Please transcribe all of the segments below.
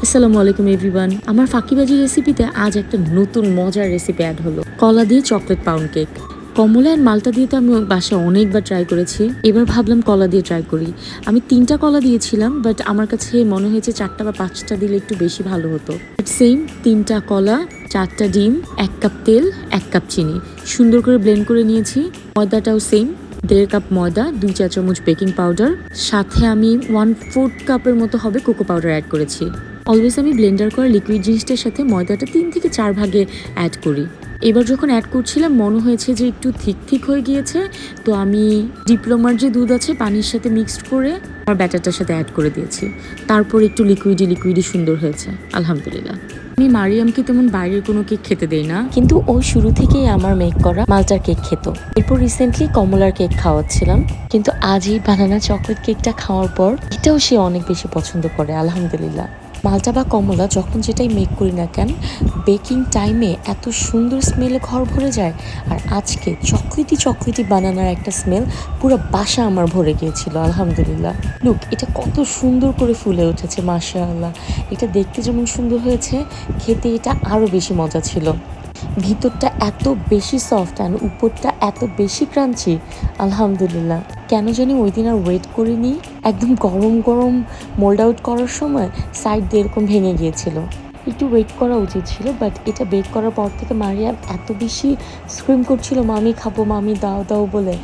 আসসালামু আলাইকুম এভরিওয়ান। আমার ফাঁকিবাজি রেসিপিতে আজ একটা নতুন মজার রেসিপি অ্যাড হলো, কলা দিয়ে chocolate pound cake. Kamala and মালটা দিয়ে তো আমি বাসায় অনেকবার ট্রাই করেছি, এবার ভাবলাম কলা দিয়ে ট্রাই করি। আমি 3টা কলা দিয়েছিলাম, বাট আমার কাছে মনে হয়েছে 4টা বা 5টা দিলে একটু বেশি ভালো হতো। সেম 3টা কলা, 4টা ডিম, 1 কাপ তেল, 1 কাপ চিনি সুন্দর করে ব্লেন্ড করে নিয়েছি। ময়দাটাও সেম, 1.5 কাপ ময়দা, 2 চা চামচ বেকিং পাউডার, সাথে আমি 1/4 কাপের মতো হবে কোকো পাউডার অ্যাড করেছি। অলওয়েজ আমি ব্লেন্ডার করা লিকুইড জিনিসটার সাথে ময়দাটা 3 থেকে 4 ভাগে অ্যাড করি। এবার যখন অ্যাড করছিলাম মনে হয়েছে যে একটু ঠিক হয়ে গিয়েছে, তো আমি ডিপ্লোমার যে দুধ আছে পানির সাথে মিক্সড করে আমার ব্যাটারটার সাথে অ্যাড করে দিয়েছি। তারপর একটু লিকুইডি সুন্দর হয়েছে আলহামদুলিল্লাহ। আমি মারিয়ামকে তেমন বাইরের কোনো কেক খেতে দেই না, কিন্তু ও শুরু থেকেই আমার মেক করা মালটার কেক খেত। এরপর রিসেন্টলি কমলার কেক খাওয়াচ্ছিলাম, কিন্তু আজ এই বানানা চকলেট কেকটা খাওয়ার পর এটাও সে অনেক বেশি পছন্দ করে আলহামদুলিল্লাহ। মালটা বা কমলা যখন যেটাই মেক করি না কেন, বেকিং টাইমে এত সুন্দর স্মেলে ঘর ভরে যায়। আর আজকে চকলেটি বানানার একটা স্মেল পুরো বাসা আমার ভরে গিয়েছিল আলহামদুলিল্লাহ। লুক, এটা কত সুন্দর করে ফুলে উঠেছে মাশাআল্লাহ। এটা দেখতে যেমন সুন্দর হয়েছে, খেতে এটা আরও বেশি মজা ছিল। ভিতরটা এত বেশি সফট আর উপরটা এত বেশি ক্রাঞ্চি আলহামদুলিল্লাহ। কেন জানি ওই দিন আর ওয়েট করিনি, একদম গরম গরম মোল্ড আউট করার সময় সাইড দিয়ে এরকম ভেঙে গিয়েছিল। একটু ওয়েট করা উচিত ছিল, বাট এটা বেক করার পর থেকে মারিয়াম এত বেশি স্ক্রিম করছিল মামি খাবো, মামি দাও দাও বলে,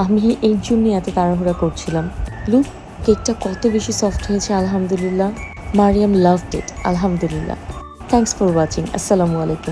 আমি এই জন্যই এত তাড়াহুড়া করছিলাম। লুক, কেকটা কত বেশি সফট হয়েছে আলহামদুলিল্লাহ। মারিয়াম লাভড ইট আলহামদুলিল্লাহ। Thanks for watching. আসসালামু আলাইকুম।